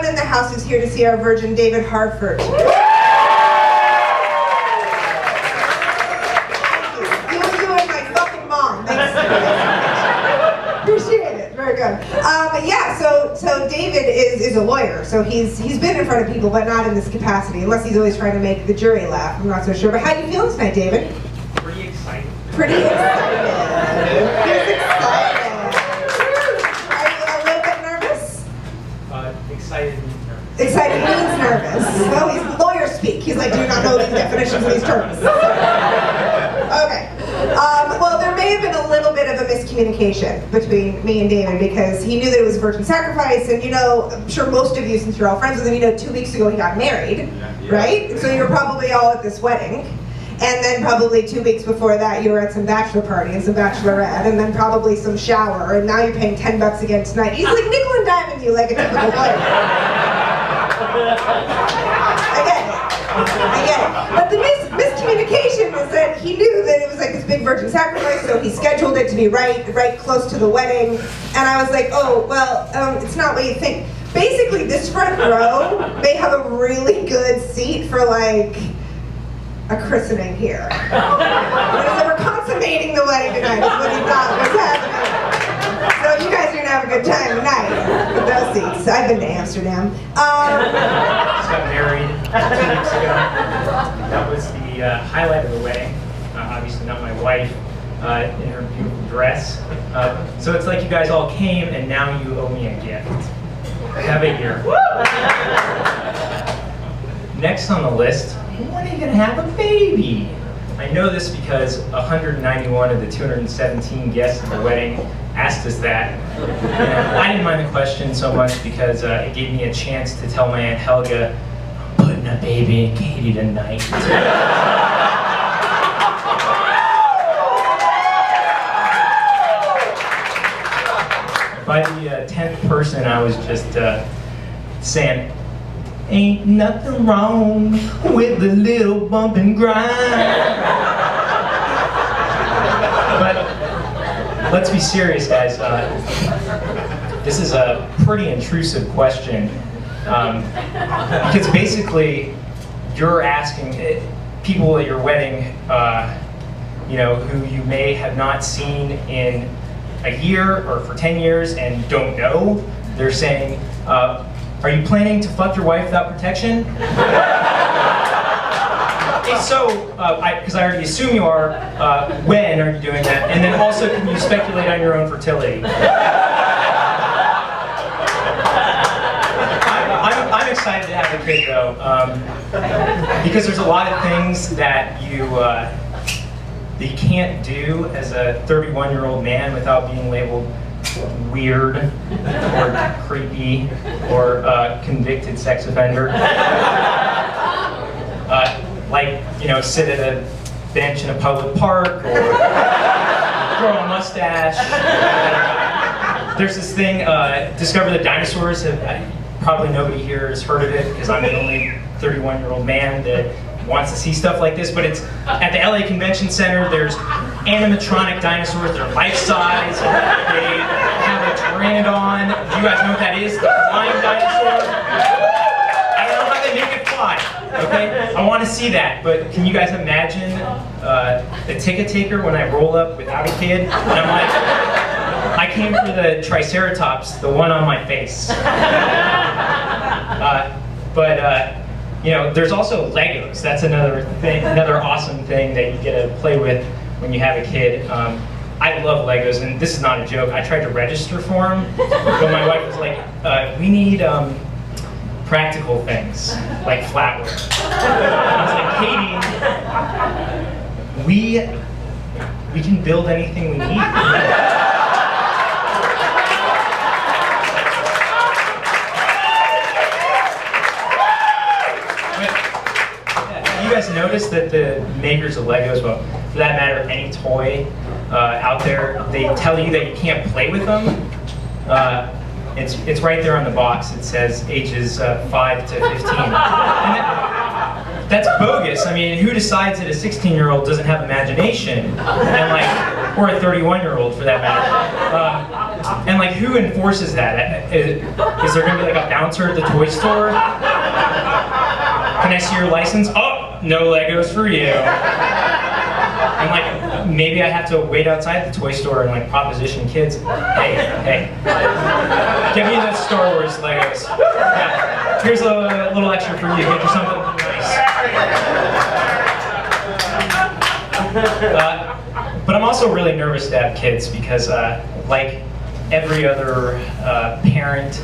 anyone in the house who's here to see our virgin David Harford? Thank you. You and my fucking mom. Thanks. Appreciate it. Very good. Yeah, so David is a lawyer, so he's been in front of people, but not in this capacity, unless he's always trying to make the jury laugh. I'm not so sure. But how do you feel tonight, David? Pretty excited. Pretty excited. He's excited. Are you a little bit nervous? Excited means nervous. Excited means nervous. Well, he's lawyer speak. He's like, do you not know these definitions of these terms? Okay. Well, there may have been a little bit of a miscommunication between me and David because he knew that it was virgin sacrifice, and I'm sure most of you, since you're all friends with him, 2 weeks ago he got married, right? So you're probably all at this wedding. And then probably 2 weeks before that, you were at some bachelor party and some bachelorette, and then probably some shower, and now you're paying $10 again tonight. He's like nickel and diming you like a typical lawyer. I get it. But the miscommunication is that he knew that it was like this big virgin sacrifice, so he scheduled it to be right close to the wedding. And I was like, oh, well, it's not what you think. Basically, this front row may have a really good seat for like a christening here. We're consummating the wedding tonight is what he thought was happening. So you guys are gonna have a good time tonight with those seats. I've been to Amsterdam. Just got married 2 weeks ago. That was the highlight of the wedding. Obviously not my wife in her beautiful dress. So it's like you guys all came and now you owe me a gift. Have it here. Next on the list, when are you gonna have a baby? I know this because 191 of the 217 guests at the wedding asked us that. And I didn't mind the question so much because it gave me a chance to tell my Aunt Helga, I'm putting a baby in Katie tonight. By the 10th person, I was just saying, ain't nothing wrong with a little bump and grind. But let's be serious, guys. This is a pretty intrusive question because basically you're asking people at your wedding, who you may have not seen in a year or for 10 years and don't know. They're saying, are you planning to fuck your wife without protection? If so, because I already assume you are, when are you doing that? And then also, can you speculate on your own fertility? I'm excited to have a kid though, because there's a lot of things that you can't do as a 31-year-old man without being labeled weird or creepy or convicted sex offender. Sit at a bench in a public park or grow a mustache. There's this thing, Discover the Dinosaurs. Probably nobody here has heard of it because I'm the only 31-year-old man that wants to see stuff like this, but it's at the LA Convention Center. There's animatronic dinosaurs. They're life-size. They have a pteranodon. Do you guys know what that is? The flying dinosaur. I don't know how they make it fly. Okay, I want to see that. But can you guys imagine the ticket taker when I roll up without a kid? And I'm like, I came for the Triceratops, the one on my face. There's also Legos. That's another thing, another awesome thing that you get to play with when you have a kid. I love Legos, and this is not a joke. I tried to register for them, but my wife was like, we need practical things, like flatware. I was like, Katie, we can build anything we need. You guys notice that the makers of Legos, well, for that matter, any toy out there, they tell you that you can't play with them. It's right there on the box. It says ages 5 to 15. And that's bogus. I mean, who decides that a 16-year-old doesn't have imagination? And or a 31-year-old for that matter. like, who enforces that? Is there gonna be like a bouncer at the toy store? Can I see your license? Oh, no Legos for you. And like, maybe I have to wait outside the toy store and like proposition kids. Hey, give me the Star Wars Legos. Yeah, here's a little extra for you. Get you something nice. But I'm also really nervous to have kids because, like every other parent,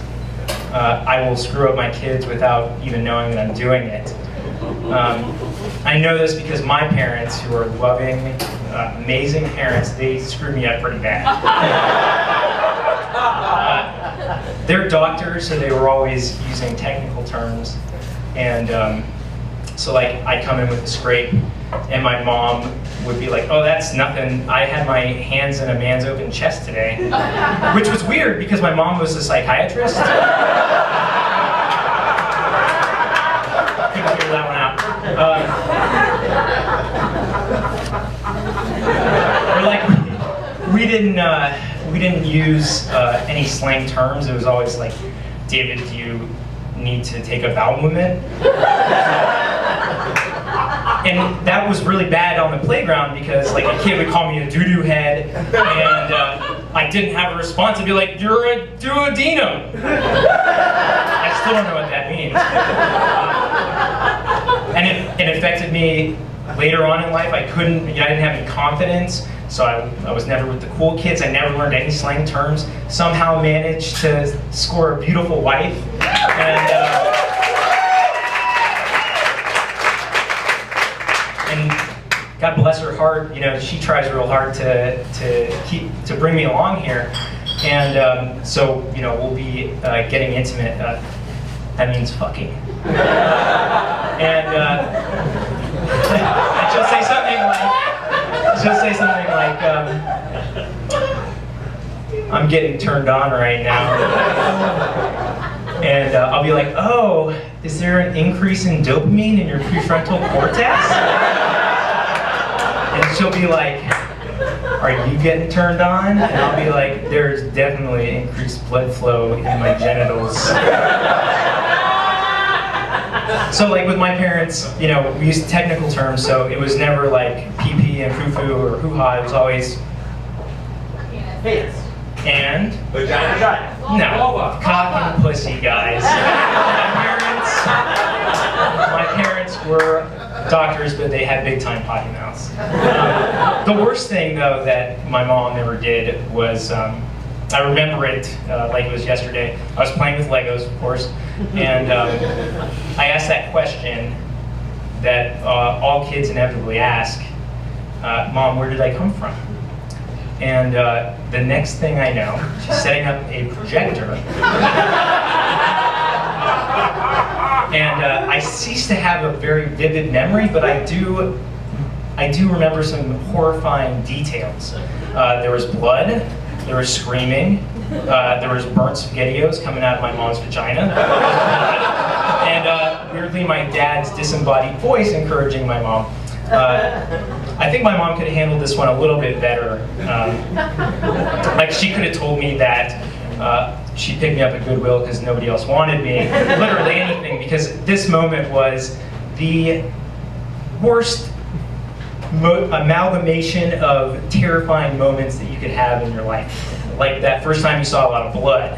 I will screw up my kids without even knowing that I'm doing it. I know this because my parents, who are loving, amazing parents, they screwed me up pretty bad. They're doctors, so they were always using technical terms. And so like, I'd come in with a scrape, and my mom would be like, oh, that's nothing. I had my hands in a man's open chest today. Which was weird, because my mom was a psychiatrist. Couldn't figure that one out. Or like, we didn't use any slang terms. It was always like, David, do you need to take a bowel movement? And that was really bad on the playground because like a kid would call me a doo-doo head, and I didn't have a response. I'd be like, you're a duodenum. I still don't know what that means. And it affected me later on in life. I didn't have any confidence, so I was never with the cool kids. I never learned any slang terms. Somehow managed to score a beautiful wife. And God bless her heart, she tries real hard to bring me along here. And so, we'll be getting intimate. That means fucking. And she'll say something like, I'm getting turned on right now. And I'll be like, oh, is there an increase in dopamine in your prefrontal cortex? And she'll be like, are you getting turned on? And I'll be like, there's definitely increased blood flow in my genitals. So like with my parents, we used technical terms, so it was never like pee-pee and foo-foo or hoo-ha. It was always penis. And? Vagina. No, cock and pussy, guys. My parents were doctors, but they had big time potty mouths. The worst thing though that my mom ever did was, I remember it like it was yesterday. I was playing with Legos, of course, and I asked that question that all kids inevitably ask, Mom, where did I come from? And the next thing I know, she's setting up a projector. And I cease to have a very vivid memory, but I do remember some horrifying details. There was blood, there was screaming, there was burnt SpaghettiOs coming out of my mom's vagina. And weirdly, my dad's disembodied voice encouraging my mom. I think my mom could have handled this one a little bit better. Like she could have told me that she'd pick me up at Goodwill because nobody else wanted me. Literally anything, because this moment was the worst amalgamation of terrifying moments that you could have in your life. Like that first time you saw a lot of blood,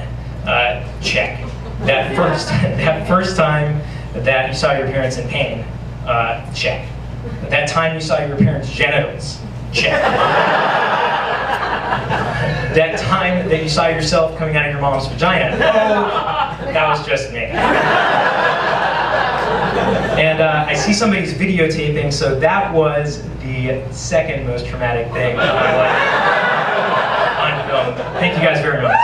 check. That first time that you saw your parents in pain, check. That time you saw your parents' genitals, check. That time that you saw yourself coming out of your mom's vagina, oh, that was just me. And I see somebody's videotaping, so that was the second most traumatic thing in my life on film. Thank you guys very much.